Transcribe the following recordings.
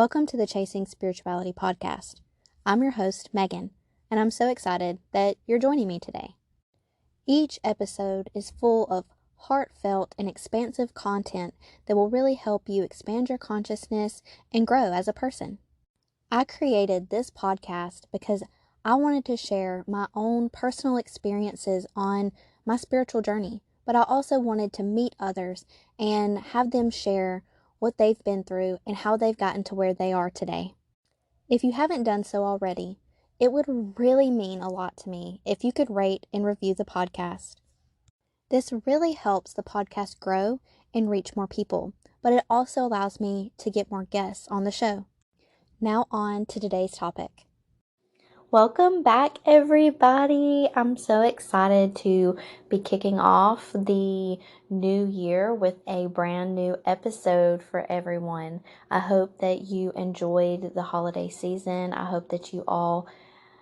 Welcome to the Chasing Spirituality podcast. I'm your host, Megan, and I'm so excited that you're joining me today. Each episode is full of heartfelt and expansive content that will really help you expand your consciousness and grow as a person. I created this podcast because I wanted to share my own personal experiences on my spiritual journey, but I also wanted to meet others and have them share what they've been through and how they've gotten to where they are today. If you haven't done so already, it would really mean a lot to me if you could rate and review the podcast. This really helps the podcast grow and reach more people, but it also allows me to get more guests on the show. Now on to today's topic. Welcome back, everybody. I'm so excited to be kicking off the new year with a brand new episode for everyone. I hope that you enjoyed the holiday season. I hope that you all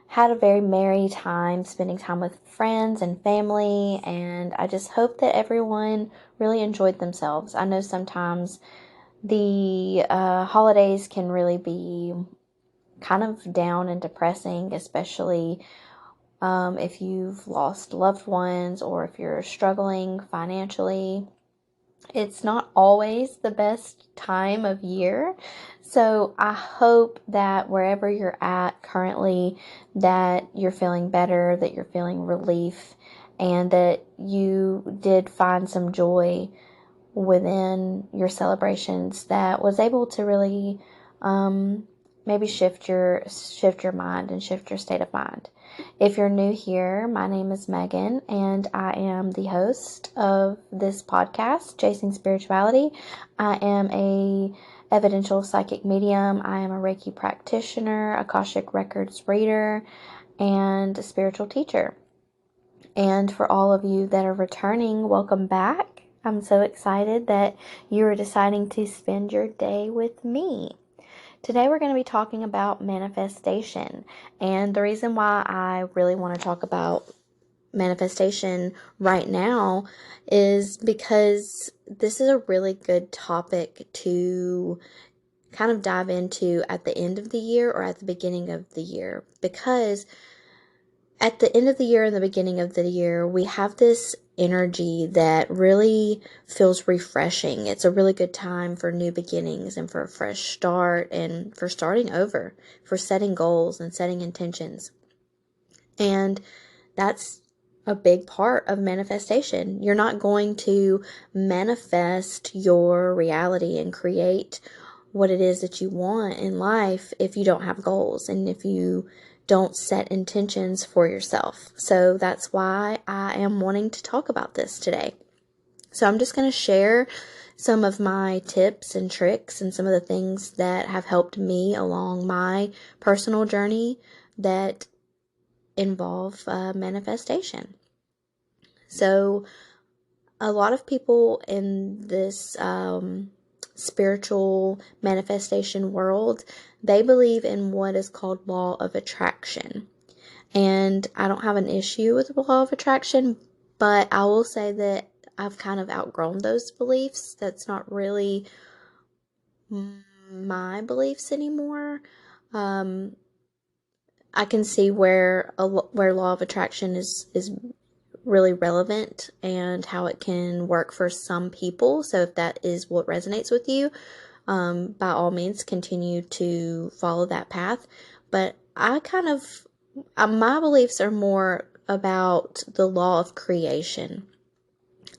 had a very merry time spending time with friends and family, and I just hope that everyone really enjoyed themselves. I know sometimes the holidays can really be kind of down and depressing, especially if you've lost loved ones or if you're struggling financially. It's not always the best time of year. So I hope that wherever you're at currently, that you're feeling better, that you're feeling relief, and that you did find some joy within your celebrations that was able to really maybe shift your mind and shift your state of mind. If you're new here, my name is Megan, and I am the host of this podcast, Chasing Spirituality. I am a evidential psychic medium. I am a Reiki practitioner, Akashic Records reader, and a spiritual teacher. And for all of you that are returning, welcome back. I'm so excited that you are deciding to spend your day with me. Today we're going to be talking about manifestation, and the reason why I really want to talk about manifestation right now is because this is a really good topic to kind of dive into at the end of the year or at the beginning of the year, because at the end of the year and the beginning of the year, we have this energy that really feels refreshing. It's a really good time for new beginnings and for a fresh start and for starting over, for setting goals and setting intentions. And that's a big part of manifestation. You're not going to manifest your reality and create what it is that you want in life if you don't have goals and if you don't set intentions for yourself. So that's why I am wanting to talk about this today. So I'm just going to share some of my tips and tricks and some of the things that have helped me along my personal journey that involve manifestation. So a lot of people in this spiritual manifestation world, they believe in what is called law of attraction. And I don't have an issue with the law of attraction, but I will say that I've kind of outgrown those beliefs. That's not really my beliefs anymore. I can see where law of attraction is really relevant and how it can work for some people. So if that is what resonates with you, by all means, continue to follow that path. But I kind of, my beliefs are more about the law of creation.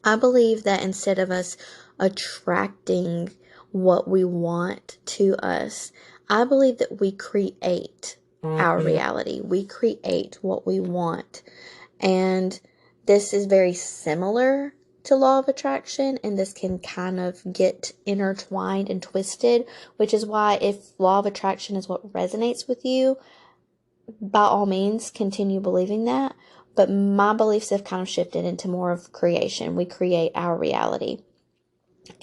I believe that instead of us attracting what we want to us, I believe that we create our reality. We create what we want. And this is very similar to law of attraction, and this can kind of get intertwined and twisted, which is why if law of attraction is what resonates with you, by all means, continue believing that. But my beliefs have kind of shifted into more of creation. We create our reality.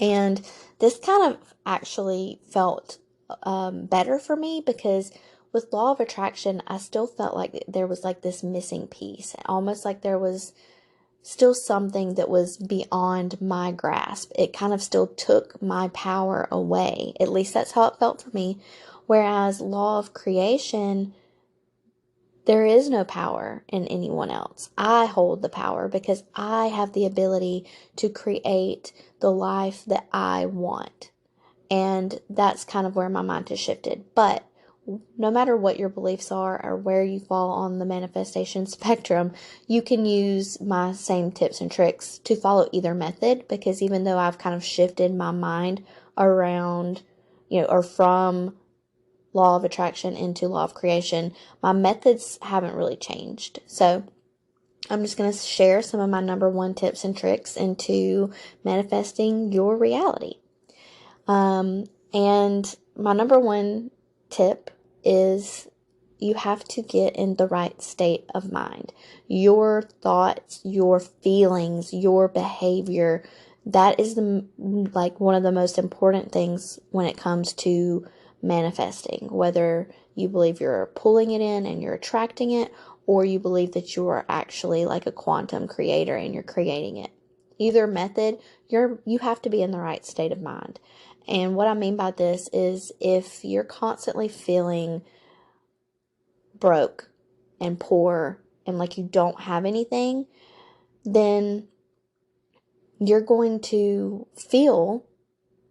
And this kind of actually felt better for me, because with law of attraction, I still felt like there was like this missing piece, almost like there was still something that was beyond my grasp. It kind of still took my power away. At least that's how it felt for me. Whereas law of creation, there is no power in anyone else. I hold the power because I have the ability to create the life that I want. And that's kind of where my mind has shifted. But no matter what your beliefs are or where you fall on the manifestation spectrum, you can use my same tips and tricks to follow either method, because even though I've kind of shifted my mind around, or from law of attraction into law of creation, my methods haven't really changed. So I'm just going to share some of my number one tips and tricks into manifesting your reality. And my number one tip is you have to get in the right state of mind. Your thoughts, your feelings, your behavior, that is one of the most important things when it comes to manifesting. Whether you believe you're pulling it in and you're attracting it, or you believe that you are actually like a quantum creator and you're creating it. Either method, you have to be in the right state of mind. And what I mean by this is, if you're constantly feeling broke and poor and like you don't have anything, then you're going to feel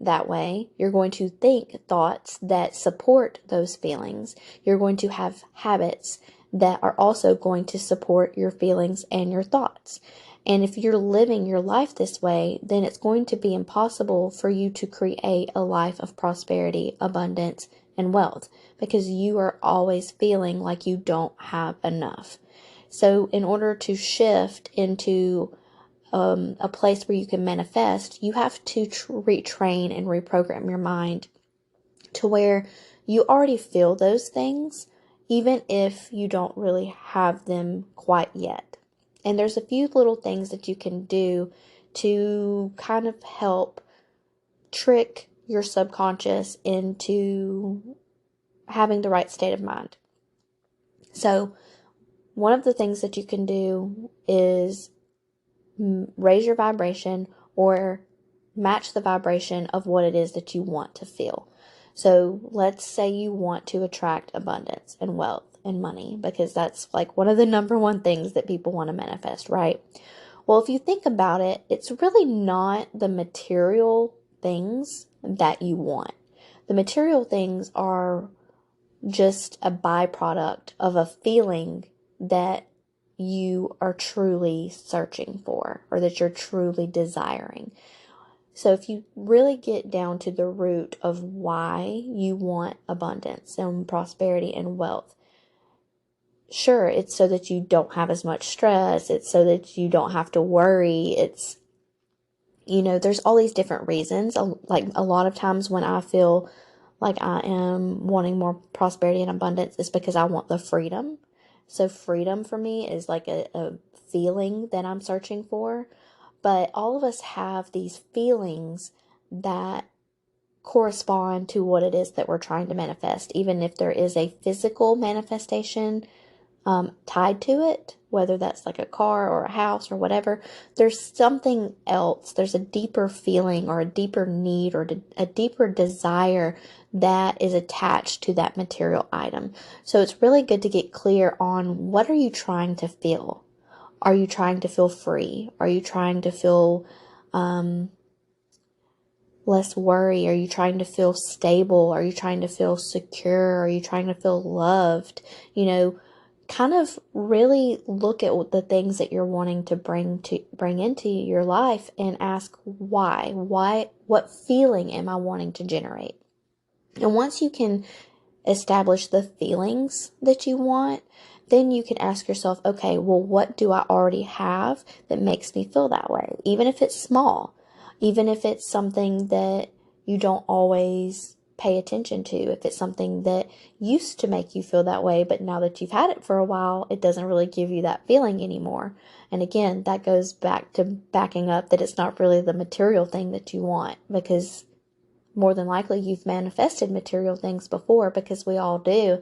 that way. You're going to think thoughts that support those feelings. You're going to have habits that are also going to support your feelings and your thoughts. And if you're living your life this way, then it's going to be impossible for you to create a life of prosperity, abundance, and wealth, because you are always feeling like you don't have enough. So in order to shift into a place where you can manifest, you have to retrain and reprogram your mind to where you already feel those things, even if you don't really have them quite yet. And there's a few little things that you can do to kind of help trick your subconscious into having the right state of mind. So one of the things that you can do is raise your vibration or match the vibration of what it is that you want to feel. So let's say you want to attract abundance and wealth and money, because that's like one of the number one things that people want to manifest, right? Well, if you think about it, it's really not the material things that you want. The material things are just a byproduct of a feeling that you are truly searching for, or that you're truly desiring. So if you really get down to the root of why you want abundance and prosperity and wealth, sure, it's so that you don't have as much stress. It's so that you don't have to worry. It's, there's all these different reasons. Like a lot of times when I feel like I am wanting more prosperity and abundance, it's because I want the freedom. So freedom for me is like a feeling that I'm searching for. But all of us have these feelings that correspond to what it is that we're trying to manifest, even if there is a physical manifestation tied to it, whether that's like a car or a house or whatever. There's something else. There's a deeper feeling or a deeper need or a deeper desire that is attached to that material item. So it's really good to get clear on, what are you trying to feel? Are you trying to feel free? Are you trying to feel less worry? Are you trying to feel stable? Are you trying to feel secure? Are you trying to feel loved? Kind of really look at the things that you're wanting to bring into your life and ask why. What feeling am I wanting to generate? And once you can establish the feelings that you want, then you can ask yourself, okay, well, what do I already have that makes me feel that way? Even if it's small, even if it's something that you don't always pay attention to, if it's something that used to make you feel that way, but now that you've had it for a while, it doesn't really give you that feeling anymore. And again, that goes back to backing up that it's not really the material thing that you want, because more than likely you've manifested material things before, because we all do.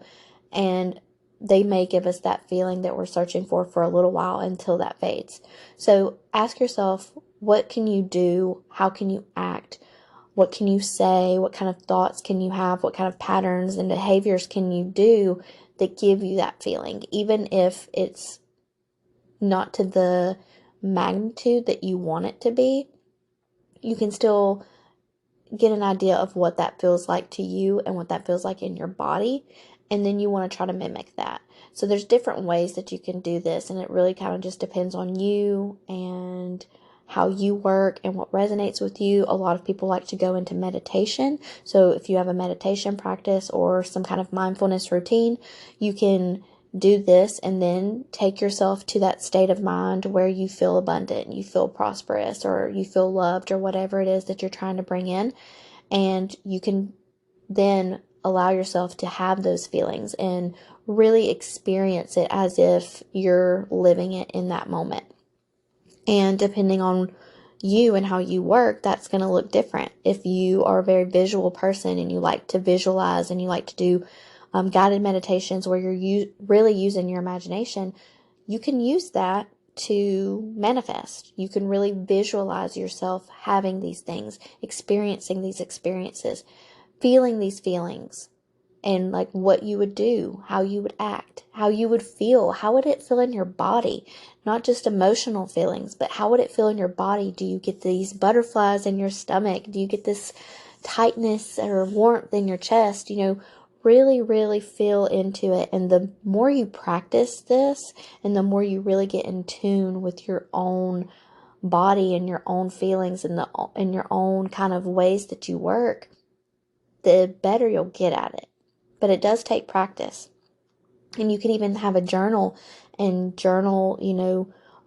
And they may give us that feeling that we're searching for a little while until that fades. So ask yourself, what can you do? How can you act? What can you say? What kind of thoughts can you have? What kind of patterns and behaviors can you do that give you that feeling? Even if it's not to the magnitude that you want it to be, you can still get an idea of what that feels like to you and what that feels like in your body. And then you want to try to mimic that. So there's different ways that you can do this, and it really kind of just depends on you and how you work and what resonates with you. A lot of people like to go into meditation. So if you have a meditation practice or some kind of mindfulness routine, you can do this and then take yourself to that state of mind where you feel abundant, you feel prosperous, or you feel loved, or whatever it is that you're trying to bring in. And you can then allow yourself to have those feelings and really experience it as if you're living it in that moment. And depending on you and how you work, that's going to look different. If you are a very visual person and you like to visualize and you like to do guided meditations where you're really using your imagination, you can use that to manifest. You can really visualize yourself having these things, experiencing these experiences, feeling these feelings, and like what you would do, how you would act, how you would feel, how would it feel in your body? Not just emotional feelings, but how would it feel in your body? Do you get these butterflies in your stomach? Do you get this tightness or warmth in your chest? Really, really feel into it. And the more you practice this and the more you really get in tune with your own body and your own feelings and your own kind of ways that you work, the better you'll get at it. But it does take practice. And you can even have a journal and journal,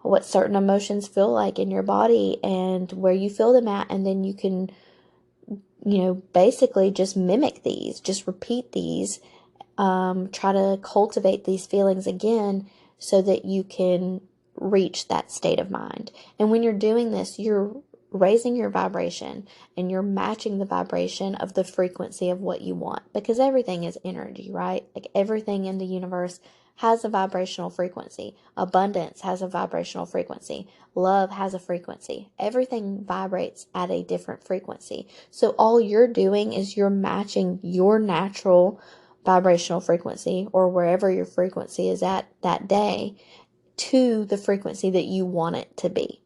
what certain emotions feel like in your body and where you feel them at. And then you can, basically just mimic these, just repeat these, try to cultivate these feelings again so that you can reach that state of mind. And when you're doing this, you're raising your vibration and you're matching the vibration of the frequency of what you want, because everything is energy, right? Like everything in the universe has a vibrational frequency. Abundance has a vibrational frequency. Love has a frequency. Everything vibrates at a different frequency. So all you're doing is you're matching your natural vibrational frequency, or wherever your frequency is at that day, to the frequency that you want it to be.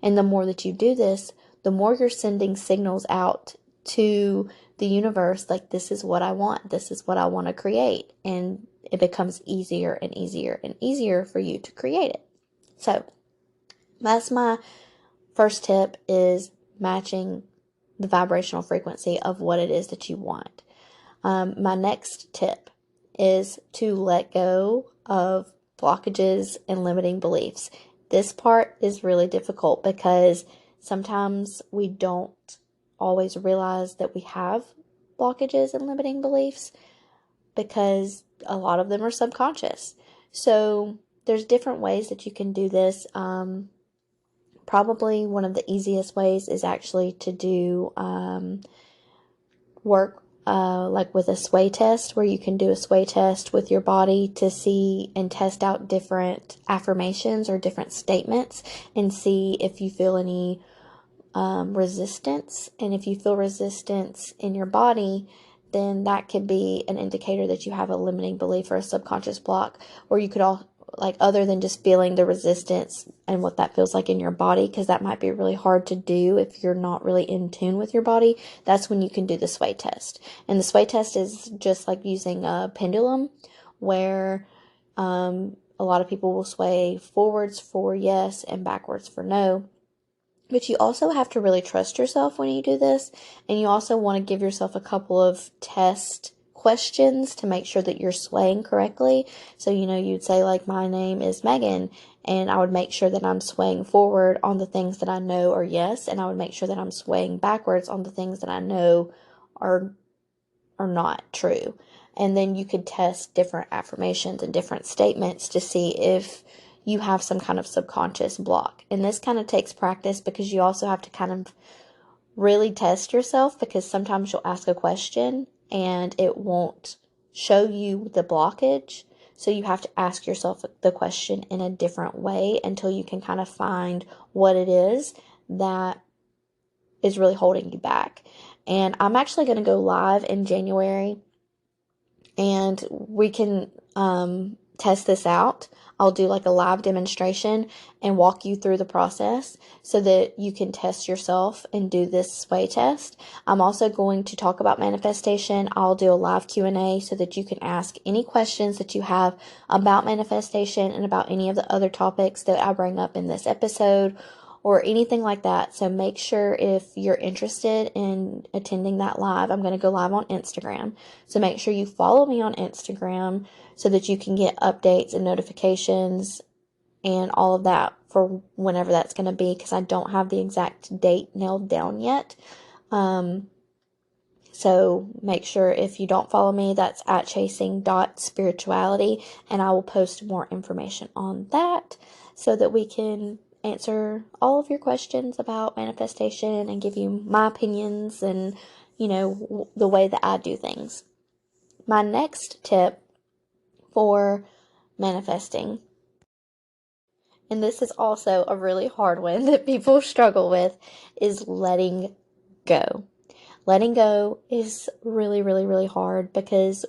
And the more that you do this, the more you're sending signals out to the universe, like, this is what I want, this is what I want to create. And it becomes easier and easier and easier for you to create it. So that's my first tip, is matching the vibrational frequency of what it is that you want. My next tip is to let go of blockages and limiting beliefs. This part is really difficult because sometimes we don't always realize that we have blockages and limiting beliefs because a lot of them are subconscious. So there's different ways that you can do this. Probably one of the easiest ways is actually to do work like with a sway test, where you can do a sway test with your body to see and test out different affirmations or different statements and see if you feel any resistance. And if you feel resistance in your body, then that could be an indicator that you have a limiting belief or a subconscious block. Or you could other than just feeling the resistance and what that feels like in your body, because that might be really hard to do if you're not really in tune with your body, that's when you can do the sway test. And the sway test is just like using a pendulum, where a lot of people will sway forwards for yes and backwards for no. But you also have to really trust yourself when you do this, and you also want to give yourself a couple of test questions to make sure that you're swaying correctly. So, you'd say, like, my name is Megan, and I would make sure that I'm swaying forward on the things that I know are yes, and I would make sure that I'm swaying backwards on the things that I know are not true. And then you could test different affirmations and different statements to see if you have some kind of subconscious block. And this kind of takes practice, because you also have to kind of really test yourself, because sometimes you'll ask a question and it won't show you the blockage. So you have to ask yourself the question in a different way until you can kind of find what it is that is really holding you back. And I'm actually going to go live in January, and we can test this out. I'll do like a live demonstration and walk you through the process so that you can test yourself and do this sway test. I'm also going to talk about manifestation. I'll do a live Q&A so that you can ask any questions that you have about manifestation and about any of the other topics that I bring up in this episode or anything like that. So make sure, if you're interested in attending that live, I'm going to go live on Instagram. So make sure you follow me on Instagram so that you can get updates and notifications and all of that for whenever that's going to be, because I don't have the exact date nailed down yet. So make sure, if you don't follow me, that's at chasing.spirituality, and I will post more information on that so that we can answer all of your questions about manifestation and give you my opinions and, the way that I do things. My next tip for manifesting, and this is also a really hard one that people struggle with, is letting go. Letting go is really, really, really hard because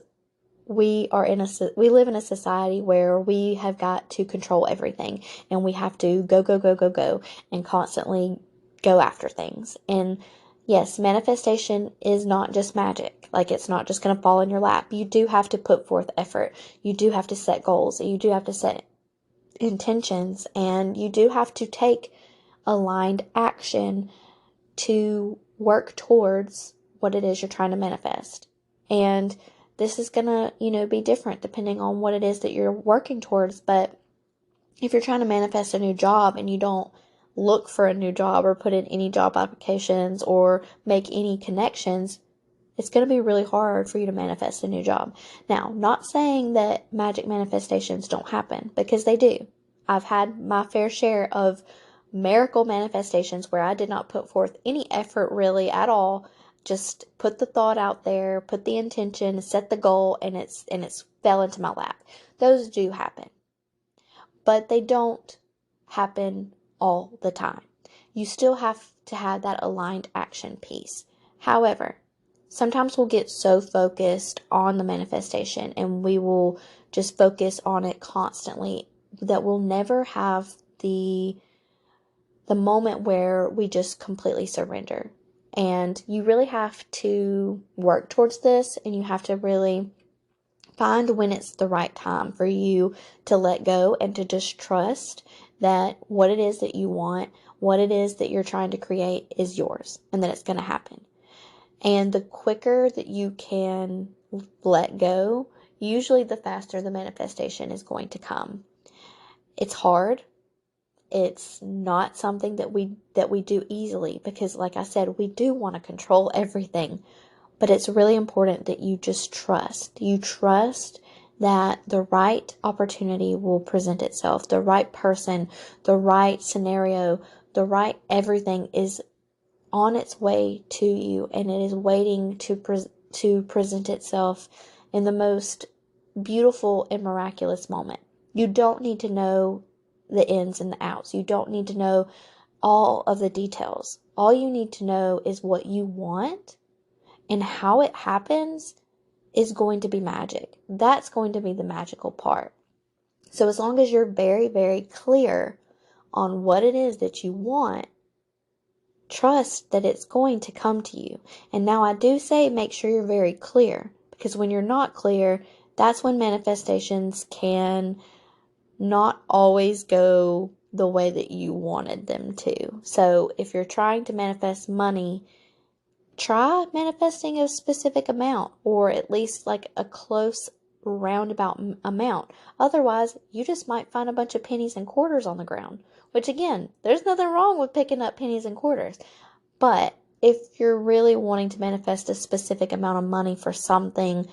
we live in a society where we have got to control everything, and we have to go, go, go, go, go, and constantly go after things. And yes, manifestation is not just magic. Like, it's not just going to fall in your lap. You do have to put forth effort. You do have to set goals. You do have to set intentions, and you do have to take aligned action to work towards what it is you're trying to manifest. And this is gonna, be different depending on what it is that you're working towards. But if you're trying to manifest a new job and you don't look for a new job or put in any job applications or make any connections, it's going to be really hard for you to manifest a new job. Now, not saying that magic manifestations don't happen, because they do. I've had my fair share of miracle manifestations where I did not put forth any effort really at all. Just put the thought out there, put the intention, set the goal, and it's fell into my lap. Those do happen, but they don't happen all the time. You still have to have that aligned action piece. However, sometimes we'll get so focused on the manifestation and we will just focus on it constantly that we'll never have the moment where we just completely surrender. And you really have to work towards this, and you have to really find when it's the right time for you to let go and to just trust that what it is that you want, what it is that you're trying to create, is yours, and that it's going to happen. And the quicker that you can let go, usually the faster the manifestation is going to come. It's hard. It's not something that we do easily, because like I said, we do want to control everything. But it's really important that you just trust. You trust that the right opportunity will present itself. The right person, the right scenario, the right everything is on its way to you, and it is waiting to present itself in the most beautiful and miraculous moment. You don't need to know the ins and the outs. You don't need to know all of the details. All you need to know is what you want, and how it happens is going to be magic. That's going to be the magical part. So as long as you're very, very clear on what it is that you want, trust that it's going to come to you. And now I do say make sure you're very clear, because when you're not clear, that's when manifestations can not always go the way that you wanted them to. So if you're trying to manifest money, try manifesting a specific amount, or at least like a close roundabout amount. Otherwise, you just might find a bunch of pennies and quarters on the ground, which again, there's nothing wrong with picking up pennies and quarters. But if you're really wanting to manifest a specific amount of money for something,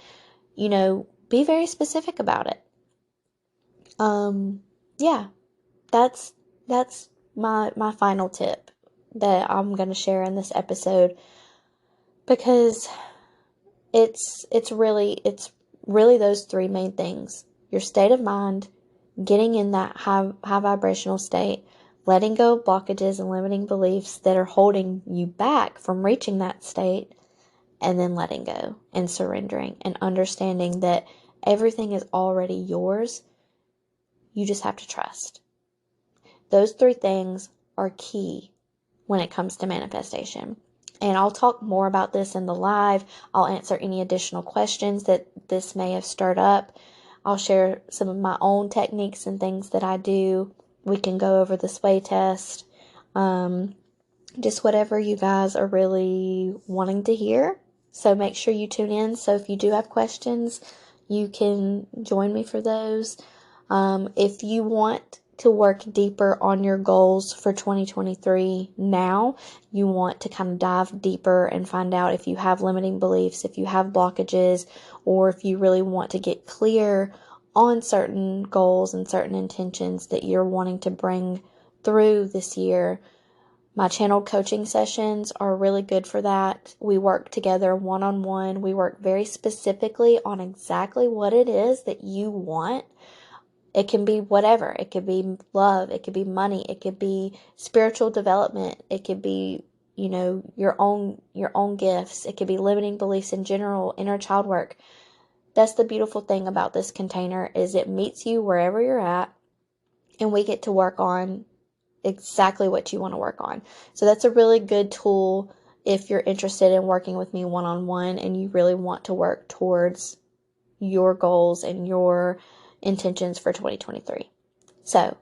be very specific about it. Yeah, that's my final tip that I'm going to share in this episode, because it's really those three main things: your state of mind, getting in that high vibrational state, letting go of blockages and limiting beliefs that are holding you back from reaching that state, and then letting go and surrendering and understanding that everything is already yours. You just have to trust. Those 3 things are key when it comes to manifestation. And I'll talk more about this in the live. I'll answer any additional questions that this may have stirred up. I'll share some of my own techniques and things that I do. We can go over the sway test. Just whatever you guys are really wanting to hear. So make sure you tune in. So if you do have questions, you can join me for those. If you want to work deeper on your goals for 2023 now, you want to kind of dive deeper and find out if you have limiting beliefs, if you have blockages, or if you really want to get clear on certain goals and certain intentions that you're wanting to bring through this year. My channel coaching sessions are really good for that. We work together one-on-one. We work very specifically on exactly what it is that you want. It can be whatever. It could be love. It could be money. It could be spiritual development. It could be, your own gifts. It could be limiting beliefs in general, inner child work. That's the beautiful thing about this container is it meets you wherever you're at, and we get to work on exactly what you want to work on. So that's a really good tool if you're interested in working with me one-on-one and you really want to work towards your goals and your intentions for 2023. So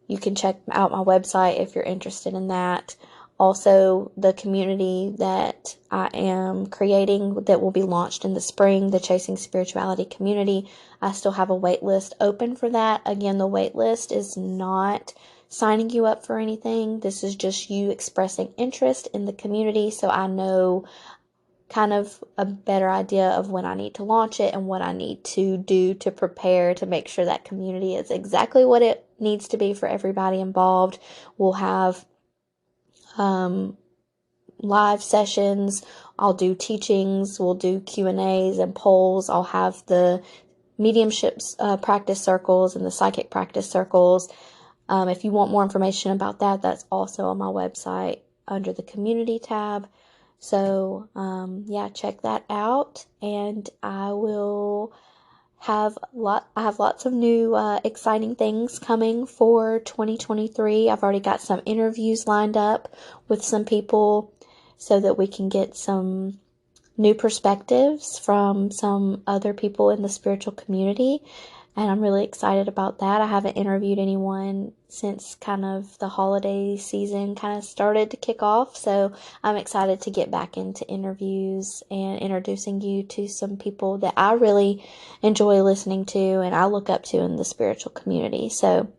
you can check out my website if you're interested in that. Also, the community that I am creating that will be launched in the spring, the Chasing Spirituality community, I still have a wait list open for that. Again, the wait list is not signing you up for anything. This is just you expressing interest in the community so I know kind of a better idea of when I need to launch it and what I need to do to prepare to make sure that community is exactly what it needs to be for everybody involved. We'll have live sessions. I'll do teachings. We'll do Q&As and polls. I'll have the mediumships practice circles and the psychic practice circles. If you want more information about that, that's also on my website under the community tab. So, check that out, and I have lots of new exciting things coming for 2023. I've already got some interviews lined up with some people so that we can get some new perspectives from some other people in the spiritual community. And I'm really excited about that. I haven't interviewed anyone since kind of the holiday season kind of started to kick off. So I'm excited to get back into interviews and introducing you to some people that I really enjoy listening to and I look up to in the spiritual community. So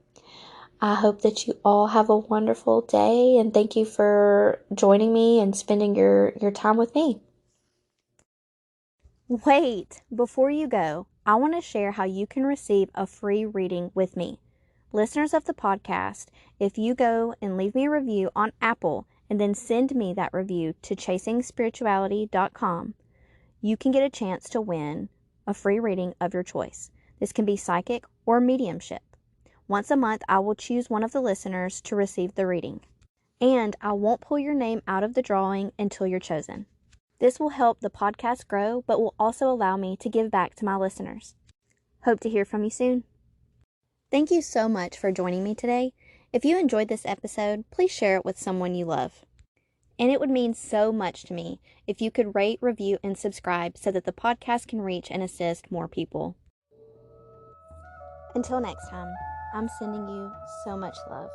I hope that you all have a wonderful day, and thank you for joining me and spending your time with me. Wait, before you go, I want to share how you can receive a free reading with me. Listeners of the podcast, if you go and leave me a review on Apple and then send me that review to chasingspirituality.com, you can get a chance to win a free reading of your choice. This can be psychic or mediumship. Once a month, I will choose one of the listeners to receive the reading. And I won't pull your name out of the drawing until you're chosen. This will help the podcast grow, but will also allow me to give back to my listeners. Hope to hear from you soon. Thank you so much for joining me today. If you enjoyed this episode, please share it with someone you love. And it would mean so much to me if you could rate, review, and subscribe so that the podcast can reach and assist more people. Until next time, I'm sending you so much love.